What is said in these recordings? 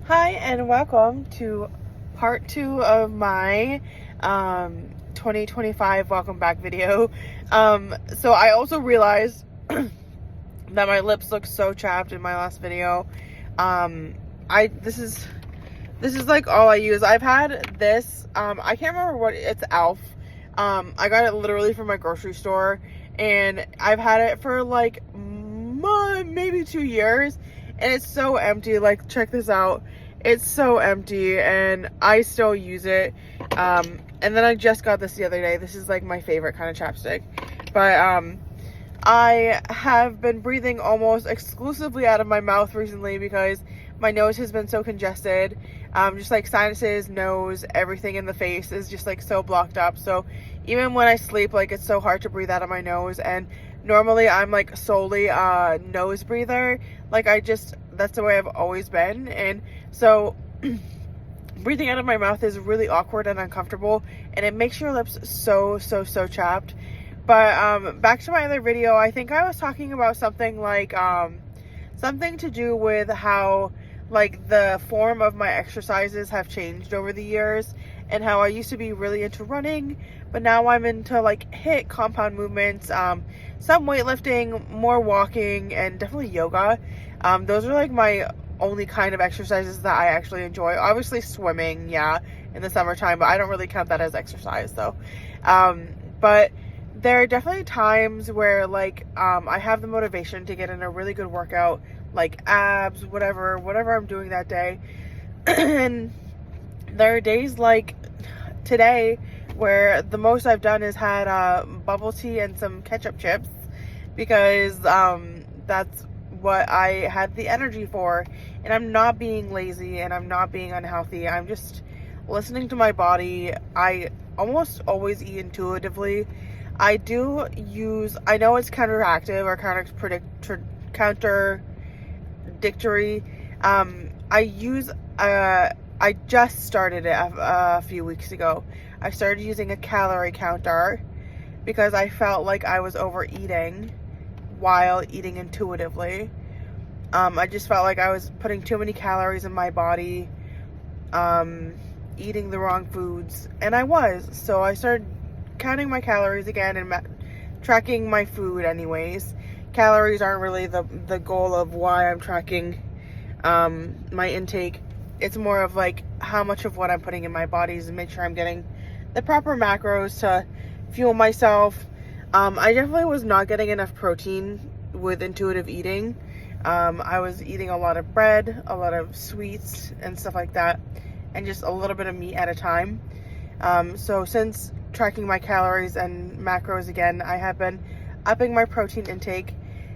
Hi and welcome to part 2 of my 2025 welcome back video. So I also realized that my lips look so chapped in my last video. This is like all I use. I've had this, I can't remember what it's Elf. I got it literally from my grocery store, and I've had it for like maybe 2 years, and it's so empty. Like, check this out. It's so empty, and I still use it. And then I just got this the other day. This is like my favorite kind of chapstick. But I have been breathing almost exclusively out of my mouth recently because my nose has been so congested. Just like sinuses, nose, everything in the face is just like so blocked up. So even when I sleep, like, it's so hard to breathe out of my nose. And normally I'm like solely a nose breather. Like, that's the way I've always been. And so breathing out of my mouth is really awkward and uncomfortable, and it makes your lips so chapped. But back to my other video, I think I was talking about something like something to do with how like the form of my exercises have changed over the years, and how I used to be really into running, but now I'm into like HIIT, compound movements, some weightlifting, more walking, and definitely yoga. Those are like my only kind of exercises that I actually enjoy. Obviously swimming, yeah, in the summertime, but I don't really count that as exercise though. But there are definitely times where like I have the motivation to get in a really good workout, like abs, whatever I'm doing that day. And there are days like today where the most I've done is had bubble tea and some ketchup chips, because that's what I had the energy for. And I'm not being lazy, and I'm not being unhealthy. I'm just listening to my body. I almost always eat intuitively. I know it's counteractive or contradictory. I just started it a few weeks ago. I started using a calorie counter because I felt like I was overeating while eating intuitively. I just felt like I was putting too many calories in my body, eating the wrong foods, and I was. So I started counting my calories again and tracking my food anyways. Calories aren't really the goal of why I'm tracking my intake. It's more of like how much of what I'm putting in my body is to make sure I'm getting the proper macros to fuel myself. I definitely was not getting enough protein with intuitive eating. I was eating a lot of bread, a lot of sweets and stuff like that, and just a little bit of meat at a time. So since tracking my calories and macros again, I have been upping my protein intake,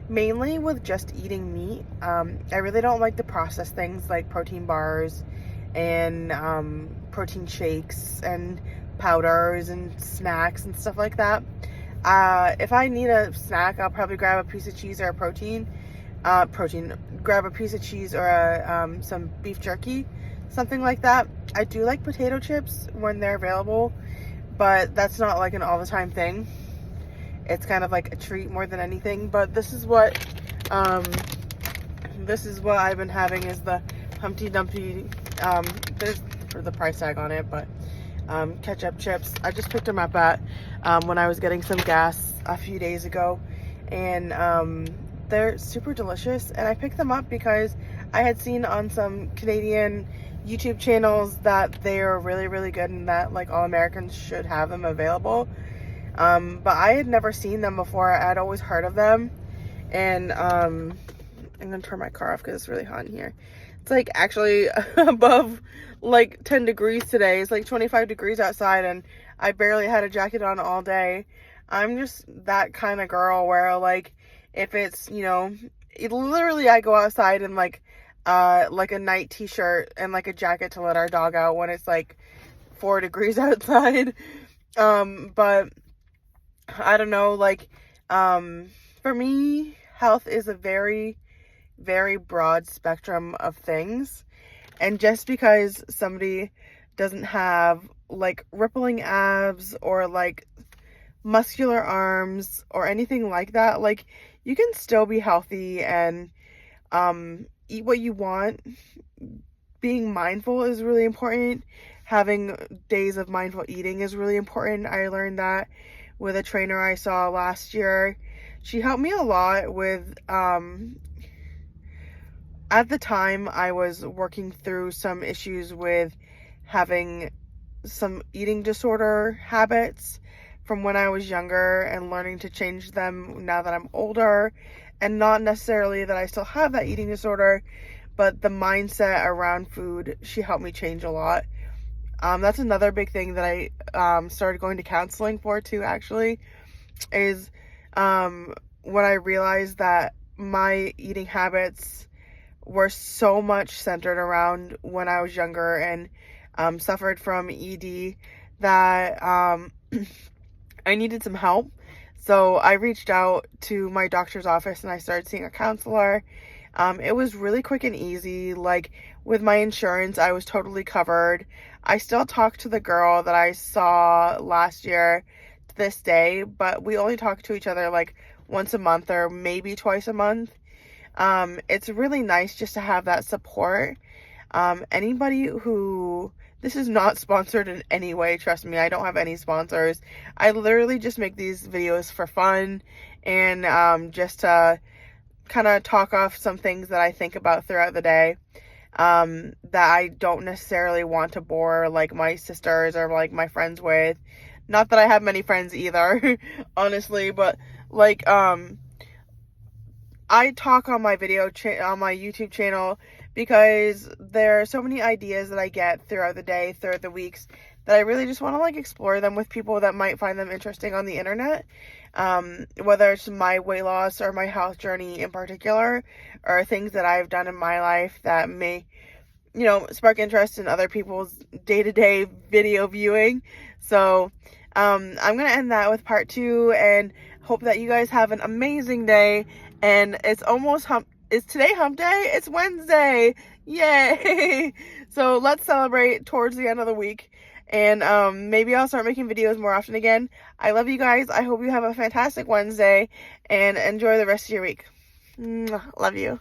mainly with just eating meat. I really don't like the processed things like protein bars and protein shakes and powders and snacks and stuff like that. If I need a snack, I'll probably grab a piece of cheese or a grab a piece of cheese or some beef jerky, something like that. I do like potato chips when they're available, but that's not like an all the time thing. It's kind of like a treat more than anything. But this is what I've been having, is the Humpty Dumpty, there's for the price tag on it, but ketchup chips. I just picked them up at when I was getting some gas a few days ago, and they're super delicious. And I picked them up because I had seen on some Canadian YouTube channels that they are really good, and that like all Americans should have them available. But I had never seen them before. I'd always heard of them. And I'm gonna turn my car off because it's really hot in here. It's like actually above like 10 degrees today. It's like 25 degrees outside, and I barely had a jacket on all day. I'm just that kind of girl where like if it's, literally I go outside in like a night t-shirt and like a jacket to let our dog out when it's like 4 degrees outside. But I don't know, like for me, health is a very broad spectrum of things. And just because somebody doesn't have like rippling abs or like muscular arms or anything like that, like, you can still be healthy and eat what you want, being mindful is really important. Having days of mindful eating is really important. I learned that with a trainer I saw last year. She helped me a lot with, at the time I was working through some issues with having some eating disorder habits from when I was younger and learning to change them now that I'm older. And not necessarily that I still have that eating disorder, but the mindset around food, she helped me change a lot. That's another big thing that I started going to counseling for too, actually, is when I realized that my eating habits were so much centered around when I was younger and suffered from ED that I needed some help. So I reached out to my doctor's office and I started seeing a counselor. It was really quick and easy. Like, with my insurance, I was totally covered. I still talk to the girl that I saw last year to this day, but we only talk to each other like once a month or maybe twice a month. It's really nice just to have that support. Anybody who, this is not sponsored in any way, trust me, I don't have any sponsors. I literally just make these videos for fun and just to kind of talk off some things that I think about throughout the day, that I don't necessarily want to bore like my sisters or like my friends with. Not that I have many friends either, honestly, but like, I talk on my on my YouTube channel because there are so many ideas that I get throughout the day, throughout the weeks, that I really just want to like explore them with people that might find them interesting on the internet. Whether it's my weight loss or my health journey in particular, or things that I've done in my life that may, spark interest in other people's day-to-day video viewing. So, I'm going to end that with part 2 and hope that you guys have an amazing day. And it's almost is today hump day? It's Wednesday. Yay. So let's celebrate towards the end of the week. And maybe I'll start making videos more often again. I love you guys. I hope you have a fantastic Wednesday and enjoy the rest of your week. Love you.